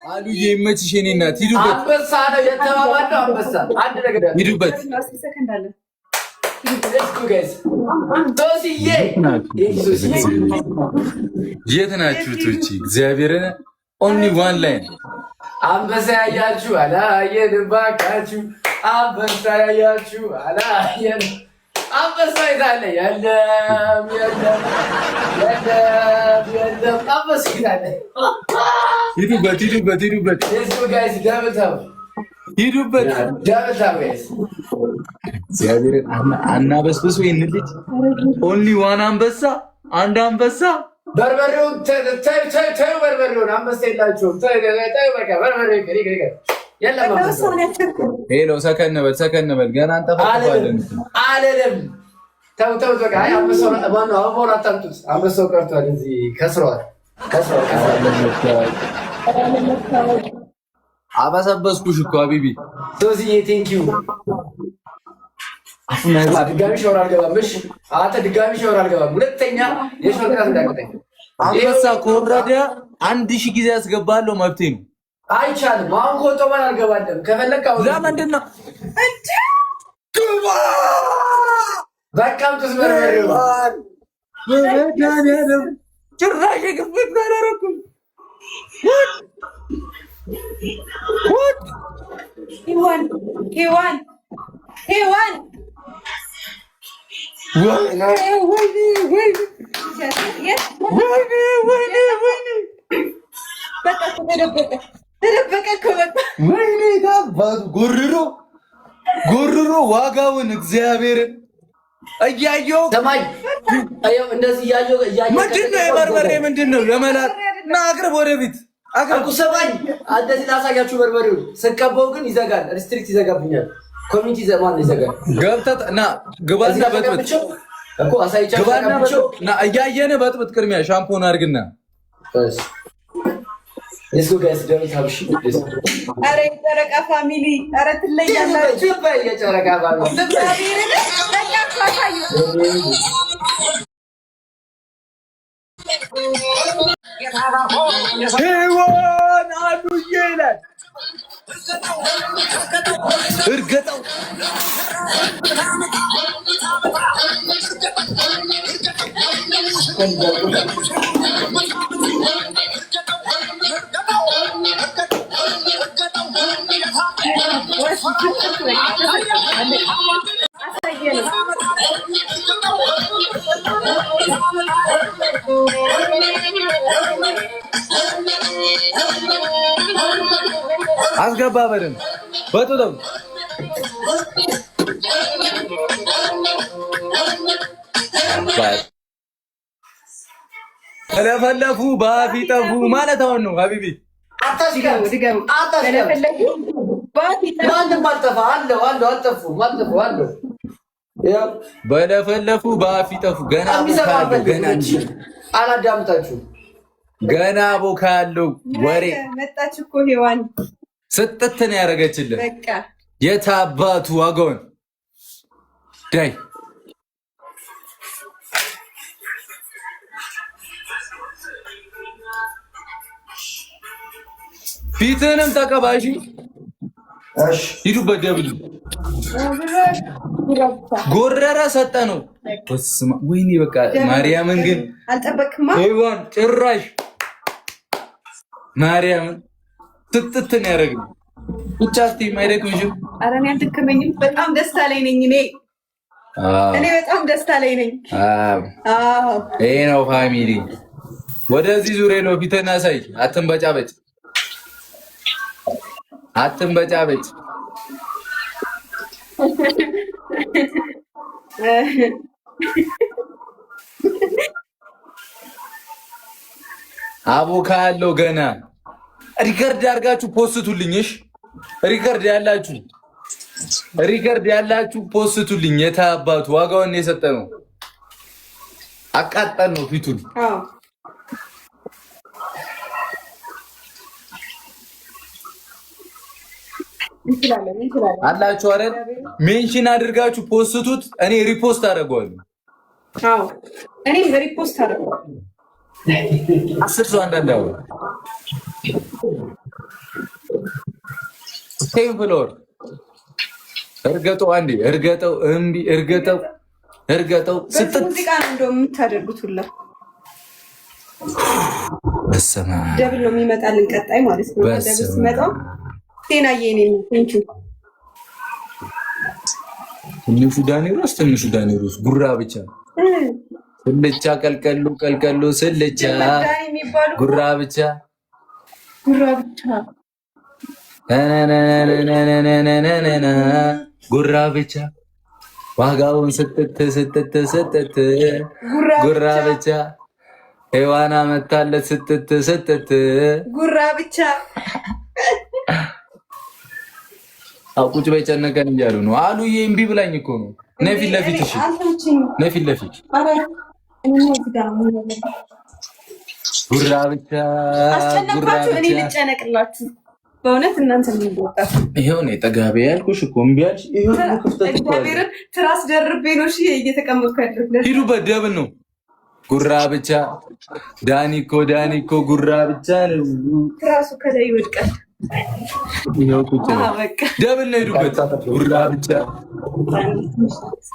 አሉ የመችሽ የኔ እናት ሂዱበት። አንበሳ ነው የተባባለው። አንበሳ አንድ ነገር ሂዱበት። የት ናችሁ ቶቺ? እግዚአብሔርን ኦንሊ ዋን ላይ አንበሳ ያያችሁ አላየንም ባካችሁ። አንበሳ ያያችሁ አላየንም። አንበሳ ይታለ የለም የለም የለም የለም። አንበሳ ይታለ ሂዱበት ሂዱበት ሂዱበት ጋይስ ደብተው ሂዱበት ደብተው ጋይስ እግዚአብሔርን አናበስብስ ወይ እንልጅ ኦንሊ ዋን አንበሳ አንድ አንበሳ በርበሬውን ተው በርበሬውን አንበሳ የላቸውም። ተው በቃ በርበሬ ከሪከ የለም ሄሎ ሰከን በል ገና አንጠፋፋለን አለለም ተው በቃ አይ አንበሳው ማነው አሁን አታምጡት። አንበሳው ቀርቷል እዚህ ከስሯል አበሰበስኩሽ እኮ አቢቢ ሶሲዬ ቴንኪዩ ድጋሚ ሻወር አልገባም። እሺ አንተ ድጋሚ ሻወር አልገባም። ሁለተኛ የሻወር ቅጣት እንዳትቀጣኝ። አንበሳ ከወረደ 1000 ጊዜ ያስገባለሁ መብቴ ነው። አይቻልም። አሁን ኮንቶማን አልገባለም። ከፈለክ አሁን ለምንድን ነው እንዴ ግባ በቃም ተስመረው በመድኃኒዓለም ጭራሽ ግብት አላደረኩም። ሄዋን ወይኔ ታባቱ ጎርሮ ዋጋውን እግዚአብሔርን እያየሁ ሰማይ እንደዚህ እያየሁ ምንድን ነው የበርበሬ ምንድን ነው ለመላጥ እና አቅርብ ወደፊት አቅርቡ። ሰማይ እንደዚህ ላሳያችሁ። በርበሬው ስቀባው ግን ይዘጋል። ሪስትሪክት ይዘጋብኛል። ኮሚኒቲ ዘማን ይዘጋል። ገብተህ ና ግባና በጥብጥ እኮ አሳይቻለሁ። እያየን በጥብጥ ቅድሚያ ሻምፖን አድርግና እሱ ጋር ደምታብሽ አረ የጨረቃ ፋሚሊ አረ ትለያላችሁ። የጨረቃ ፋሚሊ ሄዋን አሉዬ ይላል እርገጠው አስገባ በደንብ በጥብጥ ለፈለፉ ባፊ ጠፉ ማለት አሁን ነው ሀቢቢ ማንም አልጠፋ አለው አልጠፉም አለው በለፈለፉ ባፊ ጠፉ ገና አላዳምጣችሁ ገና ቦካ ያለው ወሬ መጣች እኮ ሄዋን ስጥት ነው ያደረገችልን። በቃ የታባቱ ዋጋውን ዳይ ፊትንም ተቀባሺ እሺ ሂዱበት ደብል ጎረራ ሰጠ ነው። በስመ አብ ወይኔ በቃ ማርያምን ግን አልጠበቅማ ሄዋን ጭራሽ ማርያምን ትጥትን ያደረግነው ብቻ እስቲ ማይደክምሽም? ኧረ እኔ አልደከመኝም። በጣም ደስታ ላይ ነኝ እኔ በጣም ደስታ ላይ ነኝ። ይሄ ነው ፋሚሊ። ወደዚህ ዙሬ ነው ፊትህን አሳይ። አትንበጫበጭ አቦካ ያለው ገና ሪከርድ አድርጋችሁ ፖስቱልኝ። እሺ ሪከርድ ያላችሁ ፖስቱልኝ። የታባቱ ዋጋውን የሰጠ ነው። አቃጠል ነው ፊቱን። አላችሁ አይደል? ሜንሽን አድርጋችሁ ፖስቱት። እኔ ሪፖስት አደርገዋለሁ። እኔም ሪፖስት አደርገዋለሁ። 10 ሰው አንዳንድ 10 ፍሎር እርገጠው፣ አንዴ እርገጠው፣ እምቢ እርገጠው፣ እርገጠው። ስትት ሙዚቃ ነው እንደውም የምታደርጉት ሁላ። በስመ አብ ደብል ነው የሚመጣልን ቀጣይ ማለት ነው። ደብል ሲመጣ ጤናዬ ነው እንጂ ትንሹ ዳኔሮስ ጉራ ብቻ ስልቻ ቀልቀሉ ቀልቀሉ ስልቻ ጉራ ብቻ ጉራ ብቻ ዋጋውን ስትት ጉራ ብቻ ሔዋና መታለት ስትት ጉራ ብቻ። ቁጭ በይ ጨነቀን እያሉ ነው አሉዬ። እምቢ ብላኝ እኮ ነው። ነይ ፊት ለፊት እሺ፣ ነይ ፊት ለፊት ጉራ ብቻ አስጨነቅኳችሁ። እኔ ልጨነቅላችሁ በእውነት እናንተ ምን ይወጣችሁ? ይሄው ነው ጠጋቤ ያልኩሽ እኮ እምቢ አልሽ። ይሄው እግዚአብሔርን ትራስ ደርቤ ነው እሺ እየተቀመጥኩ ያለሁት። ሂዱበት ደብል ነው ጉራ ብቻ። ዳኒኮ ጉራ ብቻ ነው። ትራሱ ከላይ ይወድቃል። ይሄው ቁጭ ደብል ነው። ሂዱበት ጉራ ብቻ።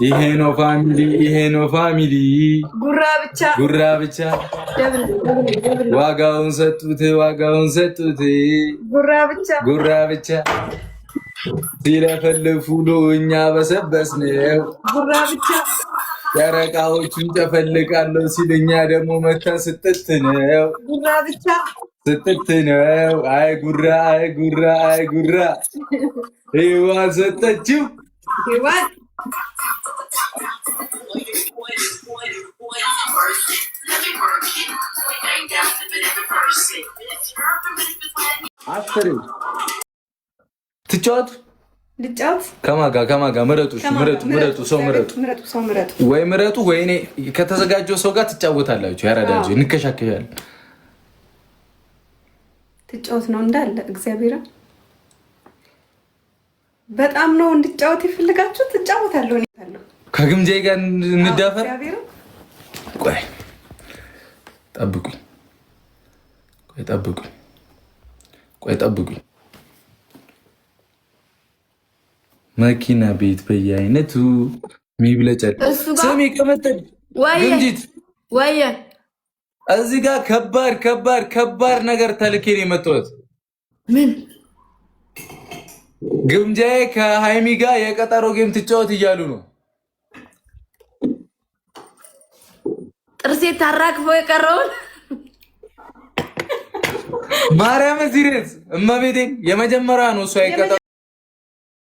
ይሄ ነው ፋሚሊ ጉራ ብቻ። ዋጋውን ሰጡት ጉራ ብቻ። ሲለፈልፉ ነው እኛ በሰበስነው ጉራ ብቻ። ጨረቃዎቹን ጨፈልቃለሁ ሲል እኛ ደግሞ መተን ስትት ነው ጉራ ብቻ ስትት ነው። አይ ጉራ ሔዋን ሰጠችው ሔዋን አፍሪ ትጫወት ልጫወት ከማጋ ምረጡ ሰው ምረጡ ወይ እኔ ከተዘጋጀው ሰው ጋር ትጫወታላችሁ። ያረዳችሁ እንከሻከሻለን። ትጫወት ነው እንዳለ እግዚአብሔር በጣም ነው እንድጫወት ይፈልጋችሁ። ትጫወታለሁ እኔ ታለሁ ከግምጄ ጋር እንዳፈር። ቆይ ጠብቁኝ። መኪና ቤት በየአይነቱ ሚብለጨል ስሚ ከመጠን ግምጂት ወየ እዚህ ጋር ከባድ ነገር ተልኬን የመጣሁት ምን ግምጃዬ ከሃይሚ ጋር የቀጠሮ ጌም ትጫወት እያሉ ነው። ጥርሴ ታራክፎ የቀረውን ማርያም ሲሪየስ እመቤቴን የመጀመሪያ ነው እሷ የቀጠሮ